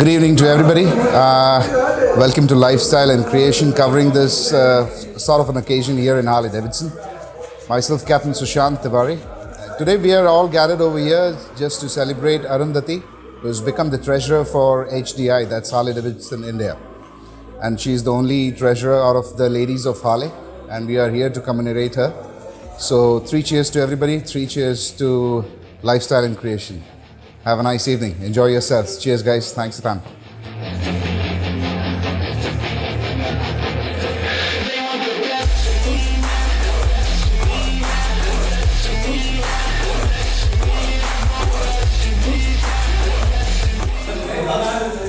Good evening to everybody. Welcome to Lifestyle and Creation, covering this sort of an occasion here in Harley Davidson. Myself, Captain Sushant Tiwari. Today we are all gathered over here just to celebrate Arundhati, who has become the treasurer for HDI, that's Harley Davidson India. And she is the only treasurer out of the ladies of Harley, and we are here to commemorate her. So 3 cheers to everybody, 3 cheers to Lifestyle and Creation. Have a nice evening. Enjoy yourselves. Cheers, guys. Thanks for the time.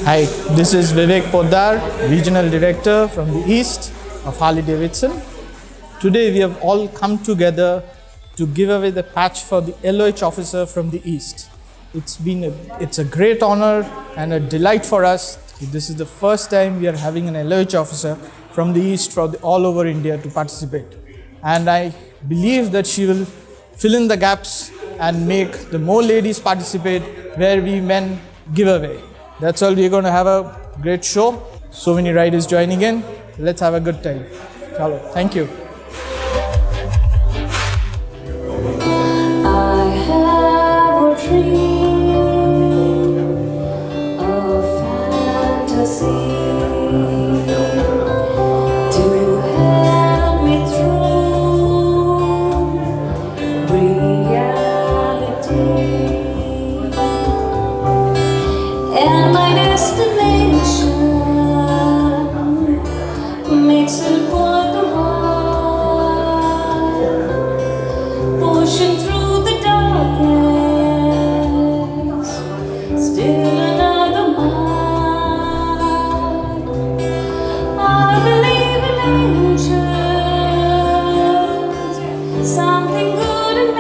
Hi, this is Vivek Poddar, Regional Director from the East of Harley Davidson. Today we have all come together to give away the patch for the LOH officer from the East. It's a great honor and a delight for us. This is the first time we are having an LOH officer from the East from all over India to participate. And I believe that she will fill in the gaps and make the more ladies participate where we men give away. That's all. We're going to have a great show. So many riders joining in. Let's have a good time. Hello. Thank you. I have a dream, a fantasy to help me through reality. And my destination makes it worth the while, pushing through the darkness, still another mile. I believe in angels, something good in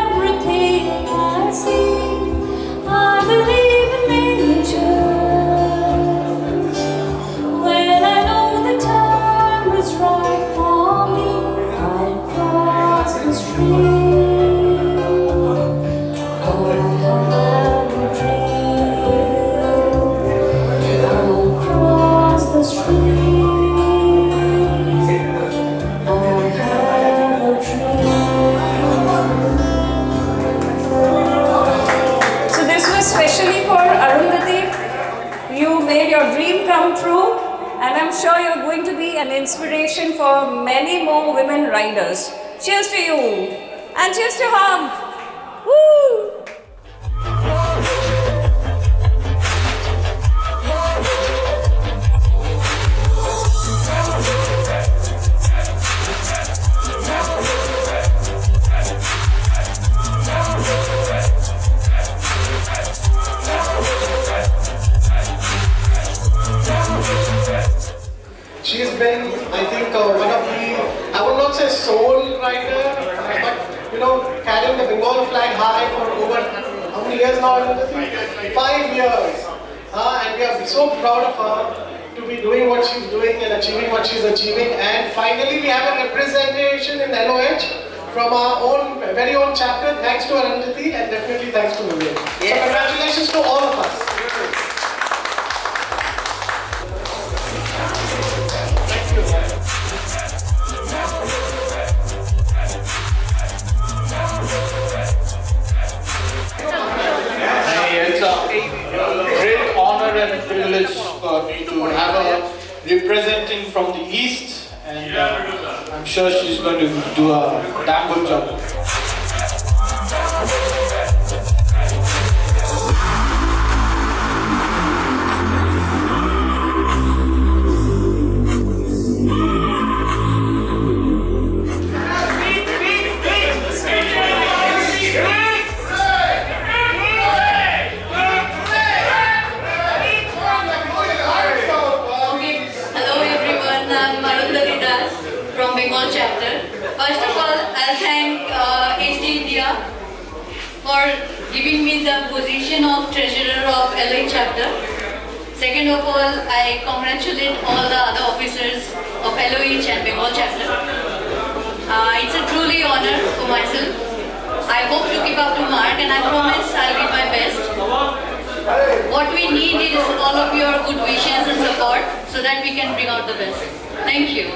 everything I see. I believe in angels when I know the time is right for me. I'll cross the street. I have a dream. I'll cross the street. I have a dream. So this was specially for Arundhati. You made your dream come true, and I'm sure you're going to be an inspiration for many more women riders. Cheers to you, and cheers to her. Woo! She's been, I think, one of the, I would not say sole rider, but carrying the Bengal flag high for over how many years now? 5 years. And we are so proud of her to be doing what she's doing and achieving what she's achieving. And finally, we have a representation in LOH from our own, very own chapter. Thanks to Arundhati and definitely thanks to Vivek. So congratulations to all of us. It's a great honor and privilege for me to have her representing from the East, and I'm sure she's going to do a damn good job. From Bengal chapter. First of all, I'll thank HD India for giving me the position of treasurer of LA chapter. Second of all, I congratulate all the other officers of LOH and Bengal chapter. It's a truly honor for myself. I hope to keep up to mark, and I promise I'll give my best. What we we need is all of your good wishes and support so that we can bring out the best. Thank you.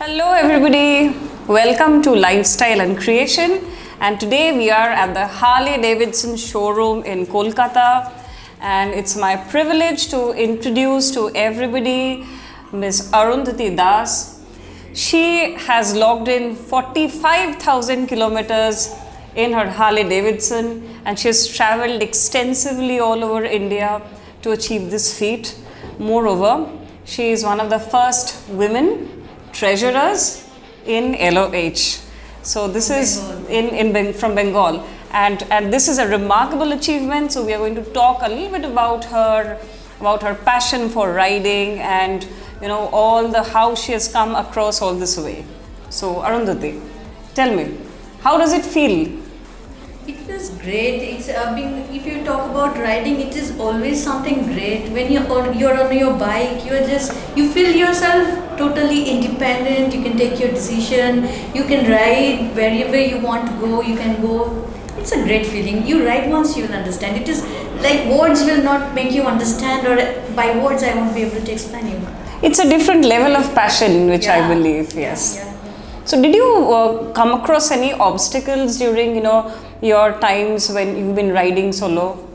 Hello everybody, welcome to Lifestyle and Creation, and today we are at the Harley Davidson showroom in Kolkata, and it's my privilege to introduce to everybody Ms. Arundhati Das. She has logged in 45,000 kilometers in her Harley Davidson, and she has traveled extensively all over India to achieve this feat. Moreover, she is one of the first women treasurers in LOH. So this is from Bengal, and this is a remarkable achievement. So we are going to talk a little bit about her passion for riding, and all the how she has come across all this way. So Arundhati, tell me, how does it feel? It feels great. It's if you talk about riding, it is always something great. When you're on your bike, you feel yourself totally independent. You can take your decision. You can ride wherever you want to go. You can go. It's a great feeling. You ride once, you will understand. It is like words will not make you understand, or by words I won't be able to explain you. It's a different level of passion, which I believe. Yes. Yeah. So did you come across any obstacles during your times when you've been riding solo?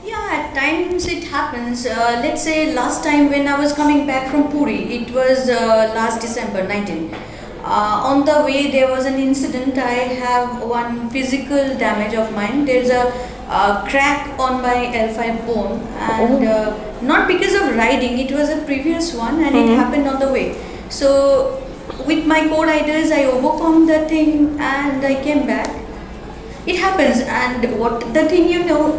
Yeah, at times it happens. Let's say last time when I was coming back from Puri, it was last December 19. On the way there was an incident. I have one physical damage of mine. There's a crack on my L5 bone, and not because of riding, it was a previous one, and it happened on the way. So with my co-riders I overcome the thing and I came back. It happens, and what the thing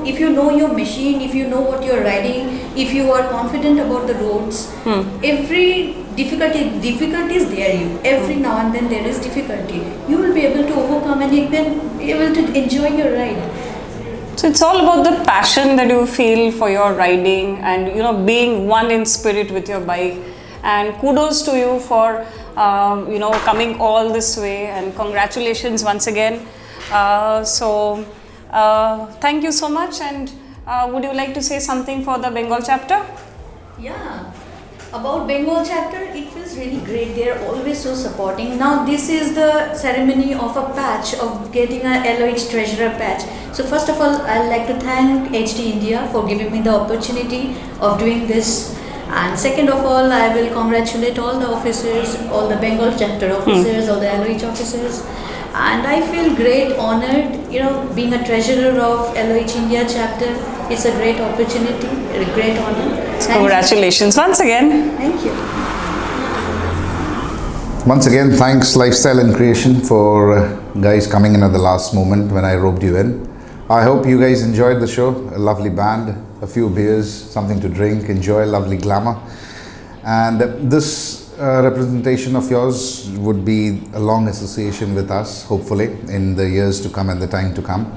if you know your machine, if you know what you're riding, if you are confident about the roads, every difficulty is there. Every now and then there is difficulty. You will be able to overcome, and you can be able to enjoy your ride. So it's all about the passion that you feel for your riding, and being one in spirit with your bike. And kudos to you for coming all this way, and congratulations once again. Thank you so much, and would you like to say something for the Bengal chapter? Yeah, about Bengal chapter, it feels really great. They are always so supporting. Now this is the ceremony of a patch, of getting a LOH treasurer patch. So first of all, I'd like to thank HD India for giving me the opportunity of doing this. And second of all, I will congratulate all the officers, all the Bengal chapter officers, all the LOH officers. And I feel great, honored, being a treasurer of LOH India chapter. It's a great opportunity, a great honor. Congratulations once again. Thank you. Once again, thanks Lifestyle and Creation for guys coming in at the last moment when I roped you in. I hope you guys enjoyed the show. A lovely band, a few beers, something to drink, enjoy lovely glamour. And this representation of yours would be a long association with us, hopefully, in the years to come and the time to come.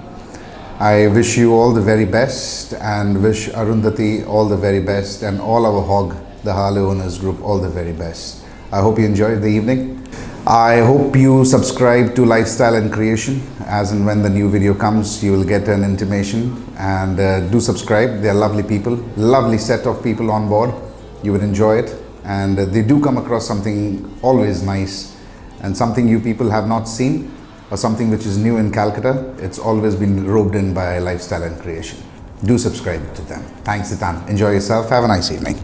I wish you all the very best, and wish Arundhati all the very best, and all our HOG, the Harley Owners Group, all the very best. I hope you enjoyed the evening. I hope you subscribe to Lifestyle and Creation. As and when the new video comes, you will get an intimation, and do subscribe. They are lovely people, lovely set of people on board. You would enjoy it. And they do come across something always nice, and something you people have not seen, or something which is new in Calcutta. It's always been roped in by Lifestyle and Creation. Do subscribe to them. Thanks, Itan. Enjoy yourself. Have a nice evening.